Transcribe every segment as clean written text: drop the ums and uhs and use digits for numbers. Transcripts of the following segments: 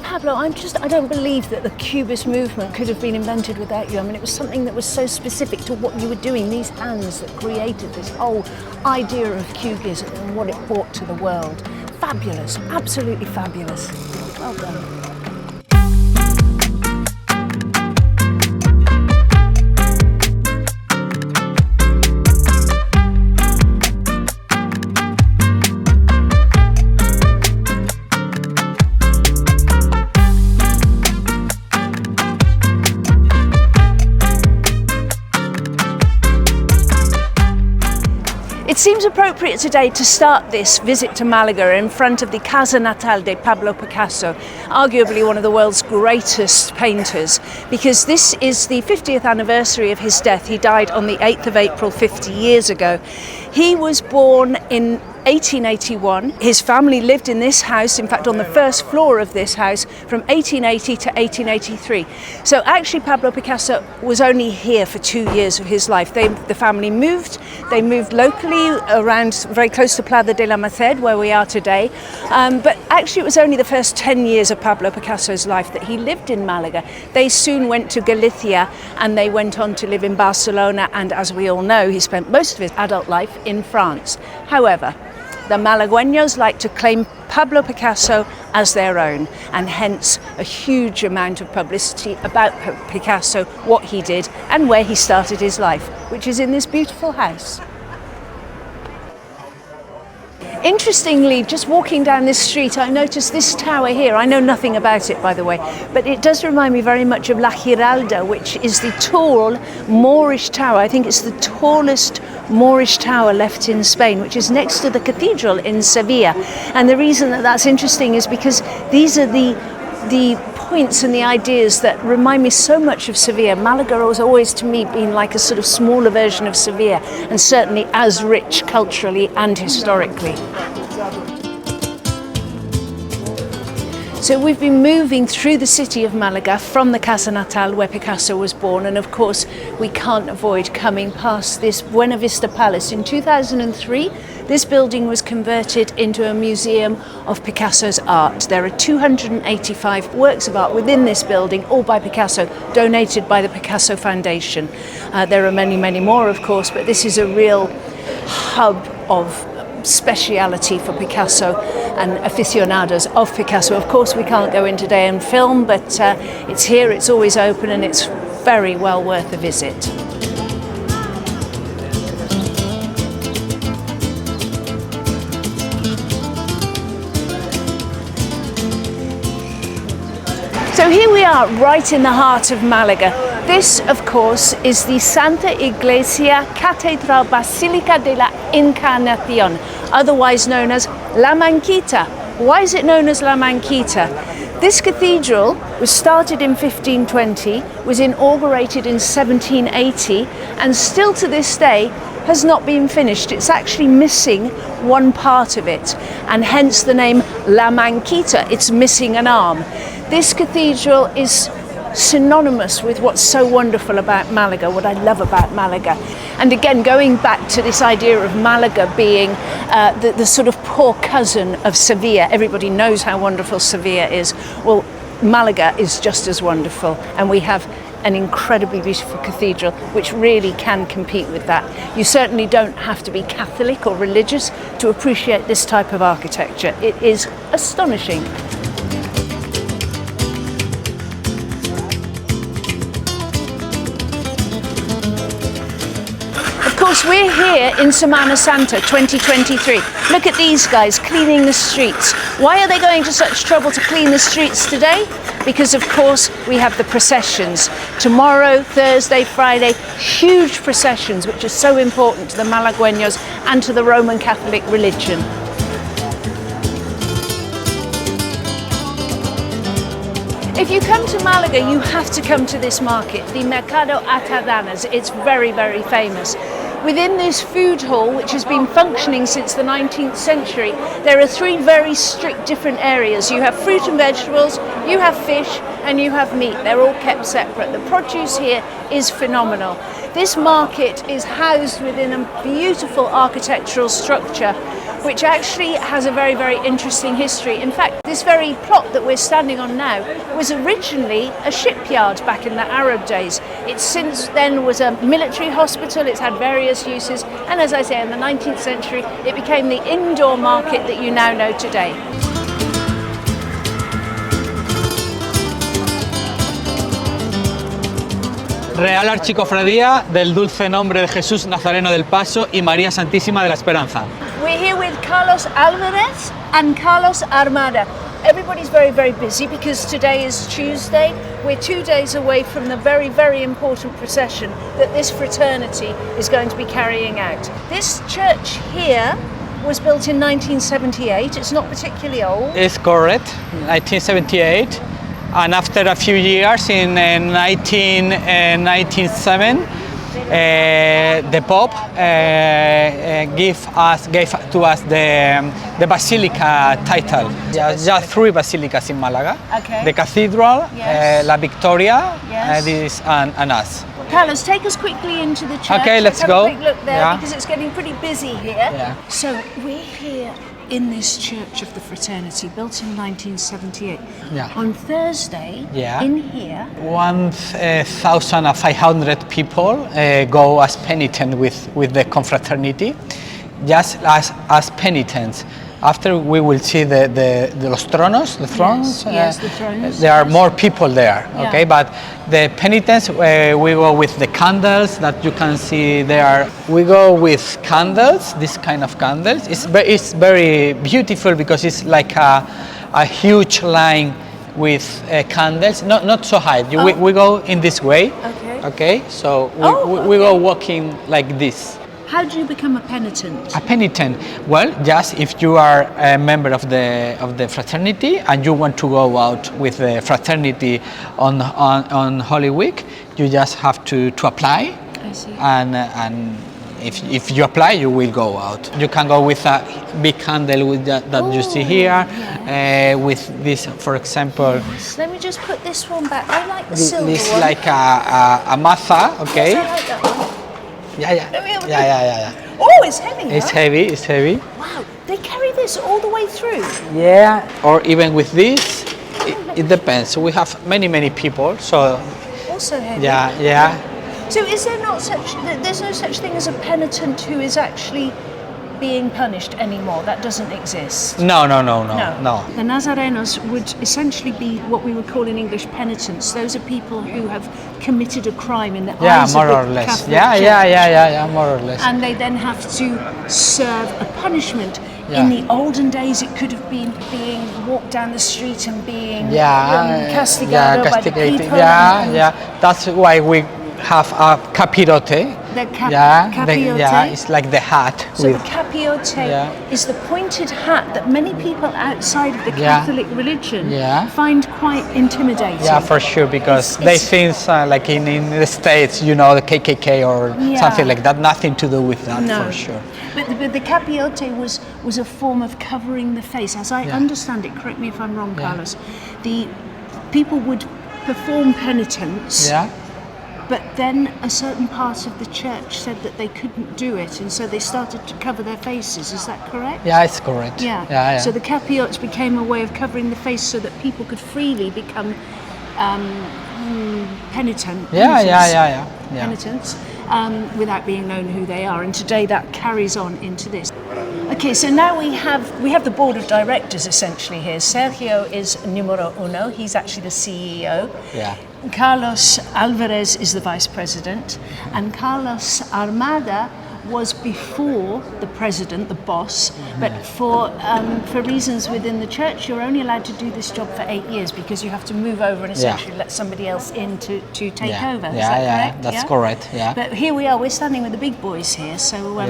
Pablo, I don't believe that the Cubist movement could have been invented without you. I mean, it was something that was so specific to what you were doing, these hands that created this whole idea of Cubism and what it brought to the world. Fabulous, absolutely fabulous. Well done. It seems appropriate today to start this visit to Malaga in front of the Casa Natal de Pablo Picasso, arguably one of the world's greatest painters, because this is the 50th anniversary of his death. He died on the 8th of April 50 years ago. He was born in 1881. His family lived in this house, in fact on the first floor of this house, from 1880 to 1883. So actually Pablo Picasso was only here for 2 years of his life. The family moved. They moved locally around very close to Plaza de la Merced, where we are today. But actually it was only the first 10 years of Pablo Picasso's life that he lived in Malaga. They soon went to Galicia and they went on to live in Barcelona, and as we all know, he spent most of his adult life in France. However, the Malagueños like to claim Pablo Picasso as their own, and hence a huge amount of publicity about Picasso, what he did and where he started his life, which is in this beautiful house. Interestingly, just walking down this street, I noticed this tower here. I know nothing about it, by the way, but it does remind me very much of La Giralda, which is the tall Moorish tower. I think it's the tallest Moorish tower left in Spain, which is next to the cathedral in Sevilla. And the reason that that's interesting is because these are the points and the ideas that remind me so much of Sevilla. Malaga has always, to me, been like a sort of smaller version of Sevilla, and certainly as rich culturally and historically. So we've been moving through the city of Malaga from the Casa Natal where Picasso was born, and of course we can't avoid coming past this Buena Vista Palace. In 2003 this building was converted into a museum of Picasso's art. There are 285 works of art within this building, all by Picasso, donated by the Picasso Foundation. There are many, many more, of course, but this is a real hub of speciality for Picasso and aficionados of Picasso. Of course, we can't go in today and film, but it's here, it's always open, and it's very well worth a visit. So here we are, right in the heart of Malaga. This, of course, is the Santa Iglesia Catedral Basilica de la Encarnación, otherwise known as La Manquita. Why is it known as La Manquita? This cathedral was started in 1520, was inaugurated in 1780, and still to this day has not been finished. It's actually missing one part of it, and hence the name La Manquita. It's missing an arm. This cathedral is synonymous with what's so wonderful about Malaga, what I love about Malaga. And again, going back to this idea of Malaga being the sort of poor cousin of Sevilla. Everybody knows how wonderful Sevilla is. Well, Malaga is just as wonderful, and we have an incredibly beautiful cathedral which really can compete with that. You certainly don't have to be Catholic or religious to appreciate this type of architecture. It is astonishing. Of course, we're here in Semana Santa 2023. Look at these guys cleaning the streets. Why are they going to such trouble to clean the streets today? Because of course we have the processions. Tomorrow, Thursday, Friday, huge processions which are so important to the Malagueños and to the Roman Catholic religion. If you come to Malaga, you have to come to this market, the Mercado Atadanas. It's very, very famous. Within this food hall, which has been functioning since the 19th century, there are three very strict different areas. You have fruit and vegetables, you have fish, and you have meat. They're all kept separate. The produce here is phenomenal. This market is housed within a beautiful architectural structure which actually has a very, very interesting history. In fact, this very plot that we're standing on now was originally a shipyard back in the Arab days. It since then was a military hospital, it's had various uses, and as I say, in the 19th century, it became the indoor market that you now know today. Real Archicofradía del Dulce Nombre de Jesús Nazareno del Paso y María Santísima de la Esperanza. We're here with Carlos Alvarez and Carlos Armada. Everybody's very, very busy because today is Tuesday. We're 2 days away from the very, very important procession that this fraternity is going to be carrying out. This church here was built in 1978. It's not particularly old. It's correct, 1978. And after a few years, in 1997, the Pope gave to us the Basilica title. Just 3 basilicas in Malaga. Okay. The Cathedral, Yes. La Victoria, Yes. and us. Carlos, take us quickly into the church. Okay, let's have go. a quick look there Yeah. because it's getting pretty busy here. Yeah. So we're here in this church of the fraternity, built in 1978. Yeah. On Thursday, Yeah. in here, 1,500 people go as penitent with the confraternity, just as penitents. After we will see the los tronos, the thrones. Yes, the thrones, There are yes. more people there, okay? Yeah. But the penitents, we go with the candles that you can see there. We go with candles, this kind of candles. It's very beautiful because it's like a huge line with candles, not so high. We go in this way, okay? So we go walking like this. how do you become a penitent? A penitent, well, just if you are a member of the fraternity and you want to go out with the fraternity on Holy Week, you just have to apply. I see. And if you apply, you will go out. You can go with a big candle with that you see here, with this, for example. So let me just put this one back. I like the This silver is one. like a maza, okay? Yes, I like that one. Yeah. Oh, it's heavy. It's huh? heavy. It's heavy. Wow, they carry this all the way through. Yeah, or even with this, it depends. So we have many people. So Also heavy. yeah. So is there not there's no such thing as a penitent who is actually being punished anymore? That doesn't exist. No. The Nazarenos would essentially be what we would call in English penitents. Those are people who have committed a crime in the eyes More of or the less. Catholic Yeah, Church. more or less. And they then have to serve a punishment. Yeah. In the olden days, it could have been being walked down the street and being castigado by the castigated. people. Yeah. That's why we have a capirote. The capirote. It's like the hat. So the capirote is the pointed hat that many people outside of the Catholic religion find quite intimidating. Yeah, for sure, because they think like in the States, the KKK or something like that. Nothing to do with that, for sure. But the capirote was a form of covering the face. As I understand it, correct me if I'm wrong, Carlos, the people would perform penitence. Yeah. But then a certain part of the church said that they couldn't do it, and so they started to cover their faces. Is that correct? Yeah, it's correct. Yeah. So the capirote became a way of covering the face so that people could freely become penitents, without being known who they are. And today that carries on into this. Okay, so now we have the board of directors essentially here. Sergio is numero uno. He's actually the CEO. Yeah. Carlos Alvarez is the vice president, and Carlos Armada was before the president, the boss, but for reasons within the church, you're only allowed to do this job for 8 years because you have to move over and essentially let somebody else in to take over. Is that correct? That's correct. Yeah. But here we are, we're standing with the big boys here, so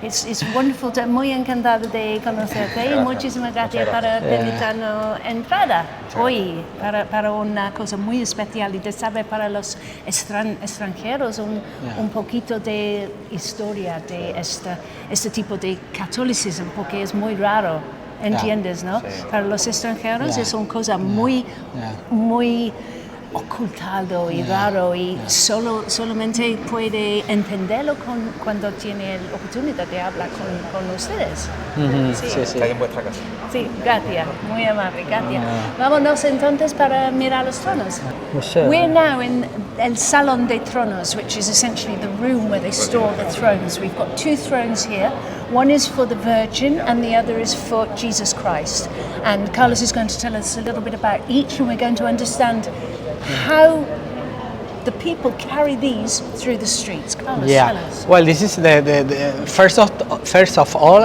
it's wonderful. Muy encantado de conocerte y muchísimas gracias para permitirnos entrada hoy para una cosa muy especial y de saber para los extranjeros un poquito de historia de este tipo de catolicismo, porque es muy raro, ¿entiendes? ¿No? Para los extranjeros es una cosa muy ocultado y raro y solamente puede entenderlo cuando tiene la oportunidad de hablar con ustedes. Sí, sí. Está ahí en vuestra casa. Sí, gracias, muy amable, gracias. Vámonos entonces para mirar los tronos. Sure. We're now in el Salon de Tronos, which is essentially the room where they store the thrones. We've got two thrones here. One is for the Virgin and the other is for Jesus Christ. And Carlos is going to tell us a little bit about each, and we're going to understand how the people carry these through the streets. Carlos, tell us. Well, this is the first of all,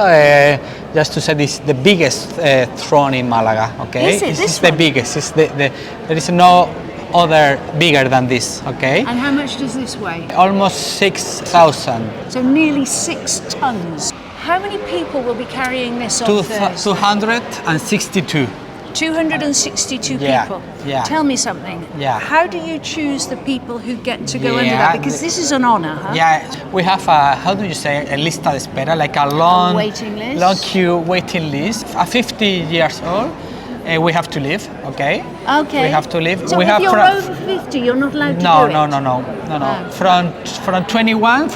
just to say, this is the biggest throne in Malaga. Okay, Is it? This This is the one? biggest. There is no other bigger than this. Okay, And how much does this weigh? almost 6,000. So nearly 6 tons. How many people will be carrying this on Thursday? 262. 262 Yeah, people. yeah. Tell me something. Yeah. How do you choose the people who get to go under Yeah, that? Because this is an honor, huh? Yeah, we have a, how do you say, a lista de espera, like a long waiting list? long queue waiting list. At 50 years old, we have to leave. Okay. Okay. We have to leave. So we if have you're from- over 50, you're not allowed to no, do no, it? no, no, no, no. Ah. From 21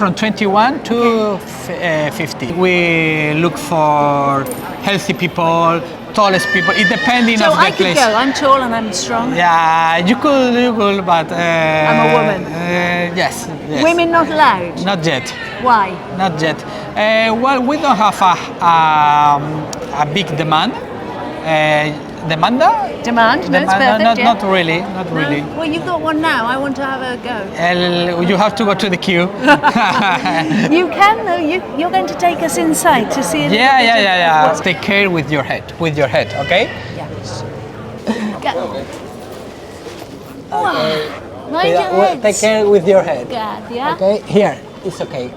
to 50. We look for healthy people, tallest people. It depending So of the I could place. go. I'm tall and I'm strong. Yeah, you could, but I'm a woman. Yes, yes. Women not allowed. Not yet. Why? Not yet. Well, we don't have a big demand. Demanda? Demand? No, it's perfect, not, yeah. not really, not No? really. Well, you've got one now. I want to have a go. You have to go to the queue. You can, though. You're going to take us inside to see a little Yeah, bit yeah, of yeah, yeah. what's- Take care with your head, okay? Yeah. Go. Wow. Mind your heads. Take care with your head. God, yeah? Okay, here, it's okay.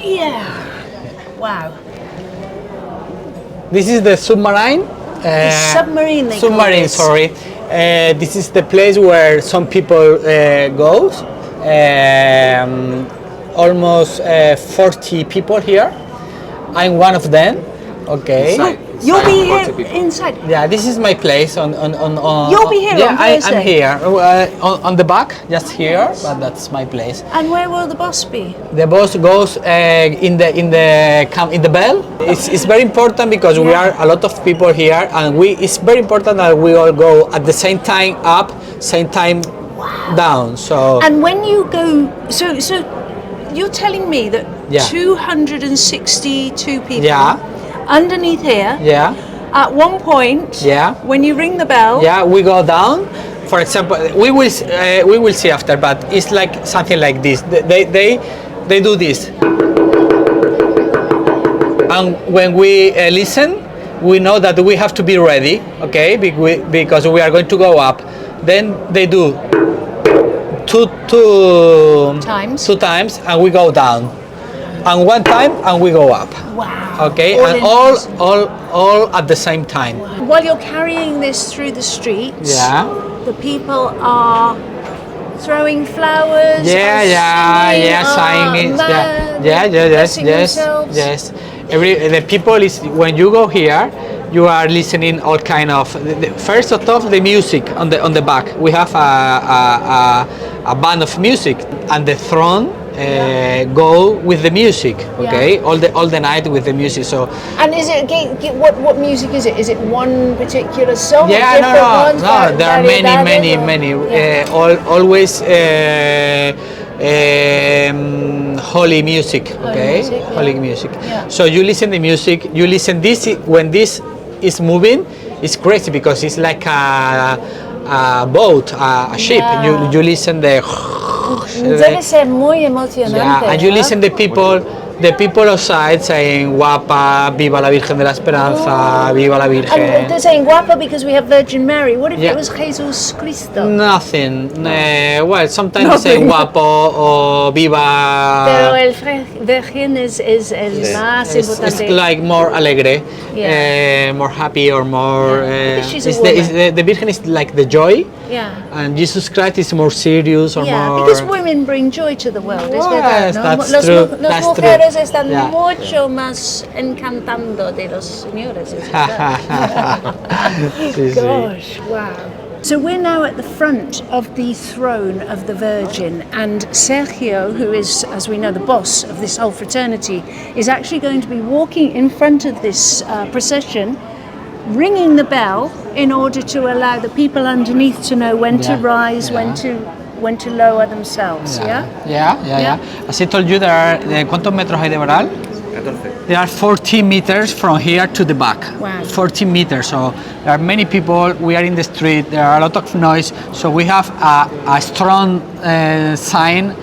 Yeah. Wow. This is the submarine. The submarine, they call Submarine, it. sorry. This is the place where some people go. Almost 40 people here. I'm one of them. Okay. Inside. You'll be 40 here people. inside. Yeah, this is my place on. You'll be here Yeah, on I'm Thursday? here on the back, just here, but that's my place. And where will the boss be? The boss goes in the bell. It's very important because we are a lot of people here, and it's very important that we all go at the same time up, same time down. So And when you go, so you're telling me that Yeah. 262 people Yeah. underneath here, yeah, at one point, Yeah. when you ring the bell, yeah, we go down. For example, we will see after, but it's like something like this. They do this, and when we listen, we know that we have to be ready, okay? Because we are going to go up. Then they do two Times. times, and we go down, and one time, and we go up. wow. Okay, All and in all at the same time. While you're carrying this through the streets, Yeah. the people are throwing flowers. Yeah, are yeah, singing, yeah, signing. are Yes, blessing yes, themselves. yes. The people is when you go here, you are listening all kind of. First of all, the music on the back. We have a band of music, and the throne go with the music. Okay, all the night with the music. So And is it what music is it? Is it one particular song? or yeah, different no, ones? there are many. Yeah. Always holy music. Okay, music, yeah. holy music. Yeah. So you listen the music. You listen this when this is moving. It's crazy because it's like a boat, a ship. Yeah. You listen the. Debe ser muy emocionante. Yeah, and you ¿no? listen the people outside saying "Guapa, viva la Virgen de la Esperanza, viva la Virgen." And they're saying guapa because we have Virgin Mary. What if Yeah. it was Jesus Cristo? Nothing. Well, sometimes they say Nothing. guapo or viva. Pero el Virgen es el más It's importante. like more alegre, Yeah. more happy, or more. Because she's a the Virgin is like the joy, Yeah. and Jesus Christ is more serious or Yeah, more. because women bring joy to the world, es verdad, Yes, ¿no? that's Las true, las that's mujeres true. están Yeah. mucho más encantando de los señores, es verdad. Sí, sí. Gosh, wow. So we're now at the front of the throne of the Virgin, and Sergio, who is, as we know, the boss of this whole fraternity, is actually going to be walking in front of this procession, ringing the bell in order to allow the people underneath to know when to rise, when to lower themselves. Yeah. As I told you, there are ¿cuántos metros hay de varal? 14. There are 40 meters from here to the back. Wow. 40 meters. So there are many people. We are in the street. There are a lot of noise. So we have a strong sign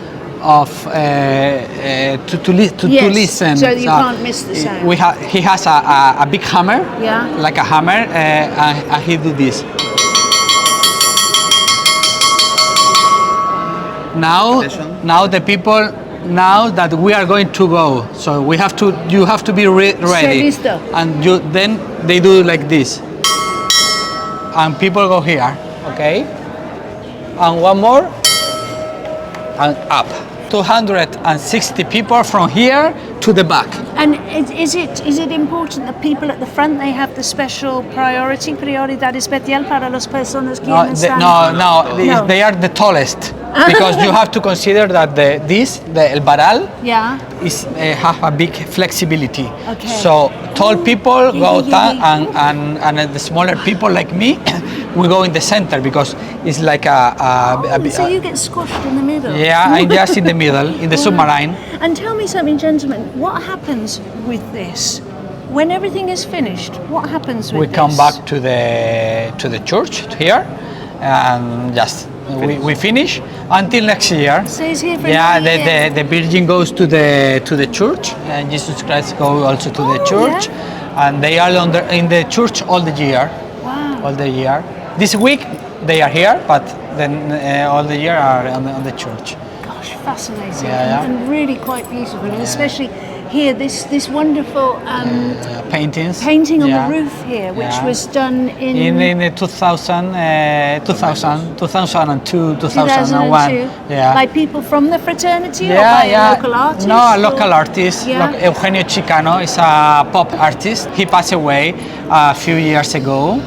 of to listen. So you can't miss the sound. He has a big hammer. Yeah. Like a hammer, and he do this. Now the people. Now that we are going to go, so you have to be ready, and then they do like this, and people go here, okay, and one more, and up. 260 people from here to the back. And is it important that people at the front, they have the special prioridad especial para las personas que están? No, they are the tallest. Because you have to consider that el varal is have a big flexibility. Okay. So tall people go down, and the smaller people like me, we go in the center because it's like so you get squashed in the middle. Yeah, I'm just in the middle, in the submarine. And tell me something, gentlemen, what happens with this? When everything is finished, what happens with this? We come back to the church here, and just we finish until next year. Stays here for another year. The Virgin goes to the church, and Jesus Christ goes also to the church, and they are in the church all the year. Wow. All the year. This week they are here, but then all the year are on the church. Gosh, fascinating and really quite beautiful, and especially here this wonderful painting on the roof here, which was done in 2000, 2002, 2001. By people from the fraternity or by a local artist? No, a local artist. Eugenio Chicano is a pop artist. He passed away a few years ago.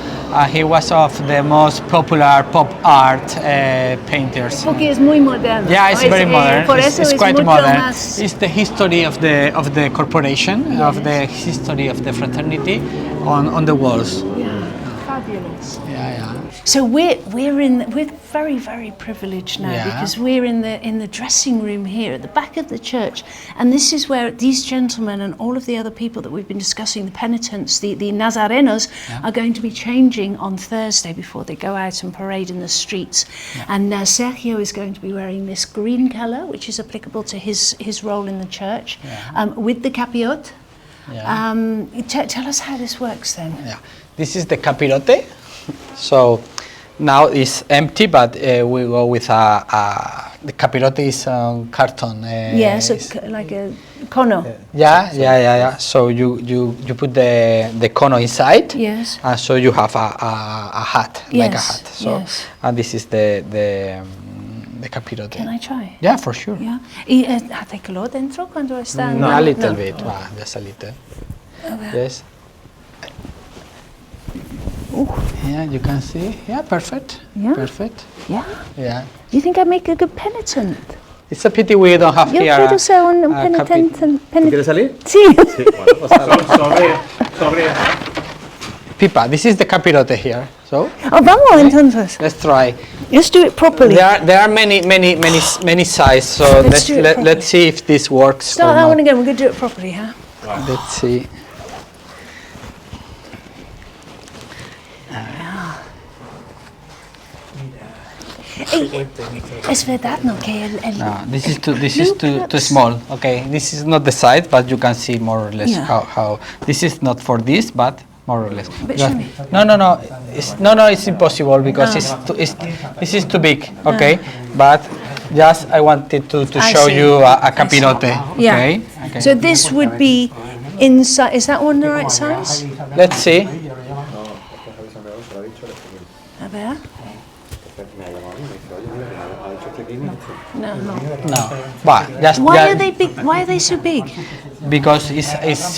He was of the most popular pop art painters. Porque es muy moderno. Yeah, it's very modern. Por eso it's quite mucho modern. más. It's the history of the corporation, of the history of the fraternity on the walls. Yeah, fabulous. Yeah. So we're very, very privileged now because we're in the dressing room here at the back of the church, and this is where these gentlemen and all of the other people that we've been discussing, the penitents, the Nazarenos, are going to be changing on Thursday before they go out and parade in the streets. And Sergio is going to be wearing this green colour, which is applicable to his role in the church, with the capirote. Tell us how this works then. Yeah, this is the capirote. So now it's empty, but we go with the capirote is carton. Like a cono. Yeah. So you put the cono inside. Yes. And so you have a hat, like a hat. So and this is the capirote. Can I try? Yeah, for sure. Yeah. ¿Y hace calor dentro cuando está? A little bit. Just a little. Yes. Yeah, you can see. Yeah, perfect. Yeah. Perfect. Yeah. You think I make a good penitent? It's a pity we don't have Yo here. quiero ser un penitent. ¿Quieres salir? Sí. Sí, bueno, pues sobre. Pipa, this is the capirote here. So. Oh, vamos entonces. Let's try. Let's do it properly. There are many sizes. So let's see if this works. Start that one again. We're going to do it properly, huh? Wow. Let's see. Es verdad, no, que No, this is too small. Okay, this is not the size, but you can see more or less how this is not for this, but more or less. But show me. No. It's impossible because this is too big. Okay, but just I wanted to show you a capirote. Okay. So this would be inside. Is that one the right size? Let's see. A ver. No. But Why are they big? Why are they so big? Because it's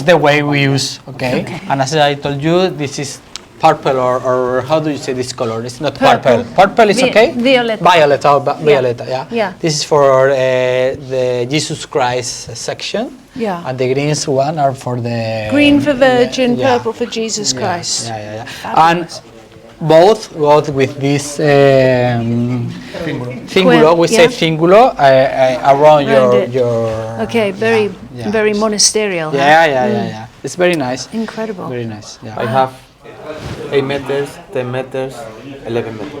the way we use. Okay. And as I told you, this is purple or how do you say this color? It's not Purple. purple. Purple is okay? Violeta. Violet, Violeta, yeah. Yeah. This is for the Jesus Christ section. Yeah. And the greens one are for the... Green for Virgin, yeah. purple for Jesus Christ. Yeah. Fabulous. And both with this cíngulo, we say cíngulo around your... Okay, very monasterial. Yeah. It's very nice. Incredible. Very nice. Yeah. I have 8 meters, 10 meters, 11 meters.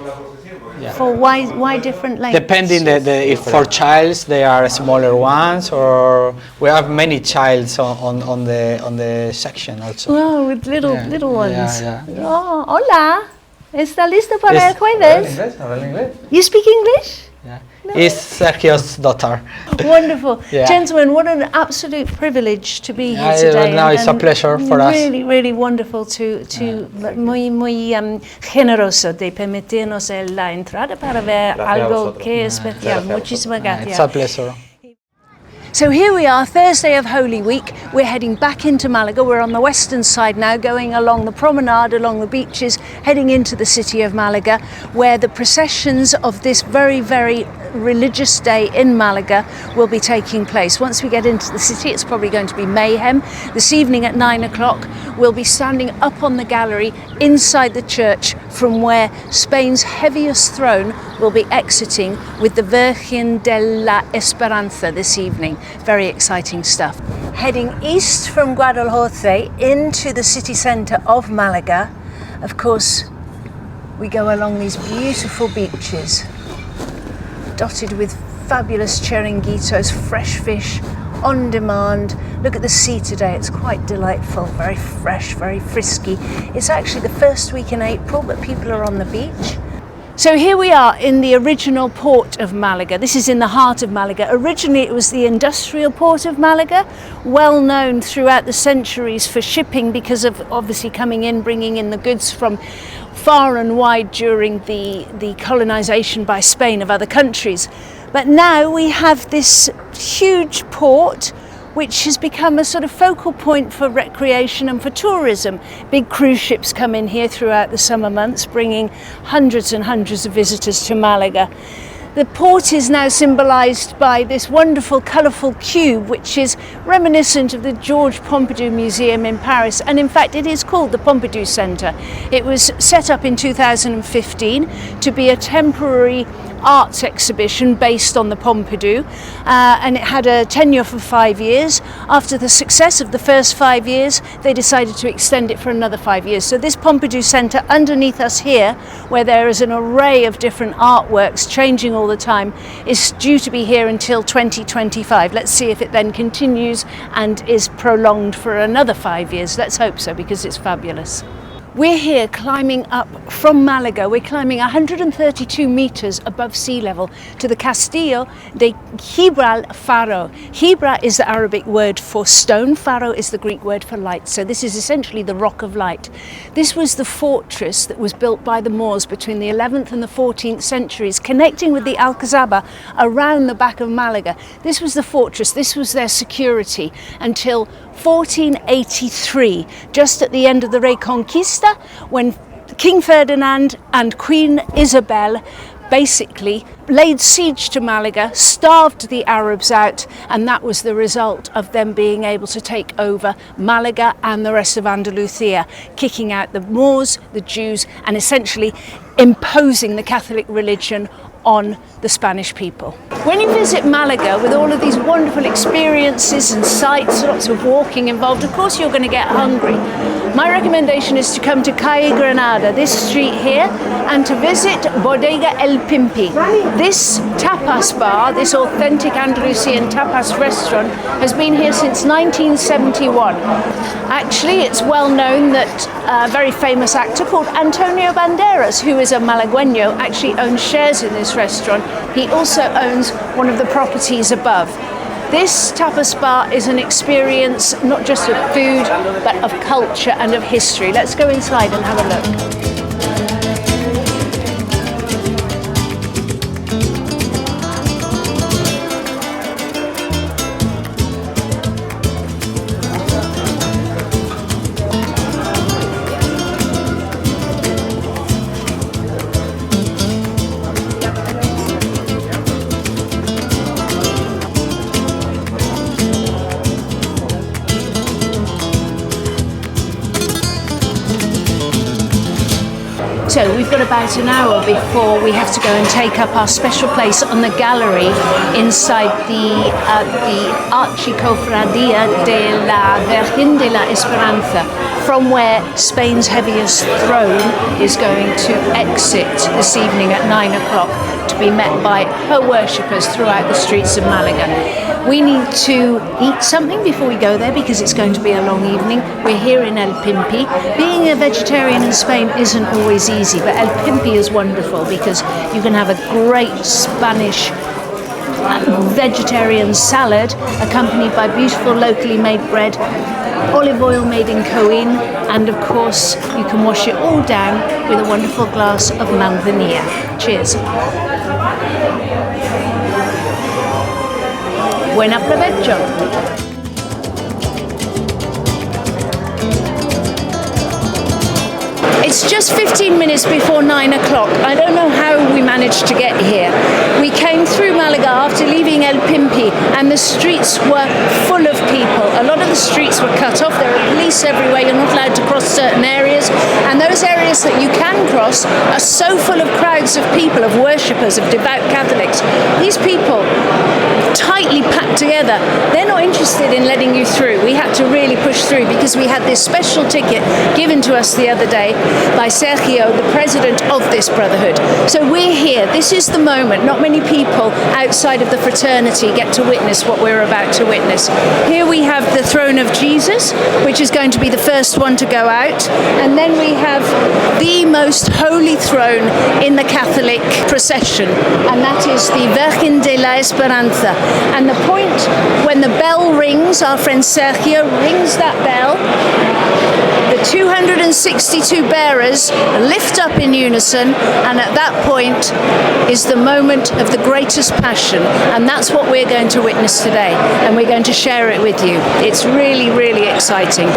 For why different lengths? Depending if for childs they are smaller ones, or we have many childs on the section also. Oh, with little ones. Yeah. Oh, hola. ¿Está listo para el jueves? Habla inglés. You speak English? Yeah. It's Sergio's daughter. Wonderful. Yeah. Gentlemen, what an absolute privilege to be here Yeah, today. no, it's a pleasure for us. Really wonderful muy generoso de permitirnos la entrada para ver algo que es especial. Muchísimas gracias. It's a pleasure. So here we are, Thursday of Holy Week. We're heading back into Malaga. We're on the western side now, going along the promenade, along the beaches, heading into the city of Malaga, where the processions of this very religious day in Malaga will be taking place. Once we get into the city, it's probably going to be mayhem. This evening at 9 o'clock, we'll be standing up on the gallery inside the church from where Spain's heaviest throne will be exiting with the Virgen de la Esperanza this evening. Very exciting stuff. Heading east from Guadalhorce into the city centre of Malaga. Of course, we go along these beautiful beaches, dotted with fabulous chiringuitos, fresh fish on demand. Look at the sea today, it's quite delightful, very fresh, very frisky. It's actually the first week in April, but people are on the beach. So here we are in the original port of Malaga. This is in the heart of Malaga. Originally it was the industrial port of Malaga, well known throughout the centuries for shipping because of obviously coming in, bringing in the goods from far and wide during the colonization by Spain of other countries. But now we have this huge port which has become a sort of focal point for recreation and for tourism. Big cruise ships come in here throughout the summer months, bringing hundreds and hundreds of visitors to Malaga. The port is now symbolised by this wonderful colourful cube, which is reminiscent of the Georges Pompidou Museum in Paris, and in fact it is called the Pompidou Centre. It was set up in 2015 to be a temporary arts exhibition based on the Pompidou, and it had a tenure for 5 years. After the success of the first 5 years, they decided to extend it for another 5 years. So this Pompidou Centre underneath us here, where there is an array of different artworks changing all the time, is due to be here until 2025. Let's see if it then continues and is prolonged for another 5 years. Let's hope so, because it's fabulous. We're here climbing up from Malaga. We're climbing 132 meters above sea level to the Castillo de Gibral Faro. Gibra is the Arabic word for stone. Faro is the Greek word for light. So this is essentially the Rock of Light. This was the fortress that was built by the Moors between the 11th and the 14th centuries, connecting with the Alcazaba around the back of Malaga. This was the fortress. This was their security until 1483, just at the end of the Reconquista, when King Ferdinand and Queen Isabel basically laid siege to Malaga, starved the Arabs out, and that was the result of them being able to take over Malaga and the rest of Andalusia, kicking out the Moors, the Jews, and essentially imposing the Catholic religion on the Spanish people. When you visit Malaga with all of these wonderful experiences and sights, lots of walking involved, of course you're going to get hungry. My recommendation is to come to Calle Granada, this street here, and to visit Bodega El Pimpi. This tapas bar, this authentic Andalusian tapas restaurant, has been here since 1971. Actually, it's well known that a very famous actor called Antonio Banderas, who is a Malagueño, actually owns shares in this restaurant. He also owns one of the properties above. This tapas bar is an experience not just of food, but of culture and of history. Let's go inside and have a look. So we've got about an hour before we have to go and take up our special place on the gallery inside the Archicofradia de la Virgen de la Esperanza, from where Spain's heaviest throne is going to exit this evening at 9 o'clock to be met by her worshippers throughout the streets of Malaga. We need to eat something before we go there because it's going to be a long evening. We're here in El Pimpi. Being a vegetarian in Spain isn't always easy, but El Pimpi is wonderful because you can have a great Spanish vegetarian salad accompanied by beautiful locally made bread, olive oil made in Coin, and of course you can wash it all down with a wonderful glass of manzanilla. Cheers. Buen provecho. It's just 15 minutes before 9 o'clock. I don't know how we managed to get here. We came through Malaga after leaving El Pimpi and the streets were full of people. A lot of the streets were cut off. There are police everywhere. You're not allowed to cross certain areas. And those areas that you can cross are so full of crowds of people, of worshippers, of devout Catholics. These people, tightly packed together, they're not interested in letting you through. We had to really push through because we had this special ticket given to us the other day by Sergio, the president of this brotherhood. So we're here. This is the moment. Not many people outside of the fraternity get to witness what we're about to witness. Here we have the throne of Jesus, which is going to be the first one to go out. And then we have the most holy throne in the Catholic procession, and that is the Virgen de la Esperanza. And the point when the bell rings, our friend Sergio rings that bell, the 262 bearers lift up in unison, and at that point is the moment of the greatest passion, and that's what we're going to witness today, and we're going to share it with you. It's really, really exciting.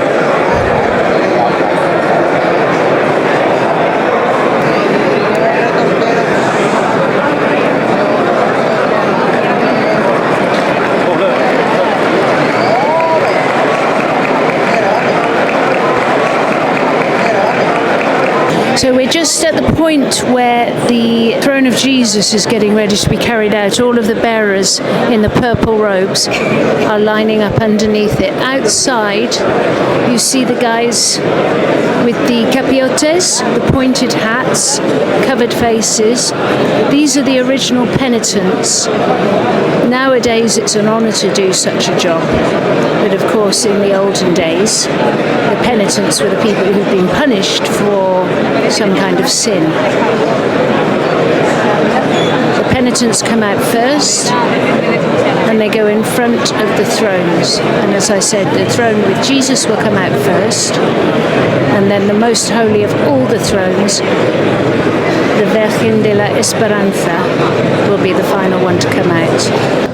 So we're just at the point where the throne of Jesus is getting ready to be carried out. All of the bearers in the purple robes are lining up underneath it. Outside, you see the guys with the capiotes, the pointed hats, covered faces. These are the original penitents. Nowadays, it's an honor to do such a job. But of course, in the olden days, the penitents were the people who'd been punished for some kind of sin. The penitents come out first and they go in front of the thrones. And as I said, the throne with Jesus will come out first, and then the most holy of all the thrones, the Virgen de la Esperanza, will be the final one to come out.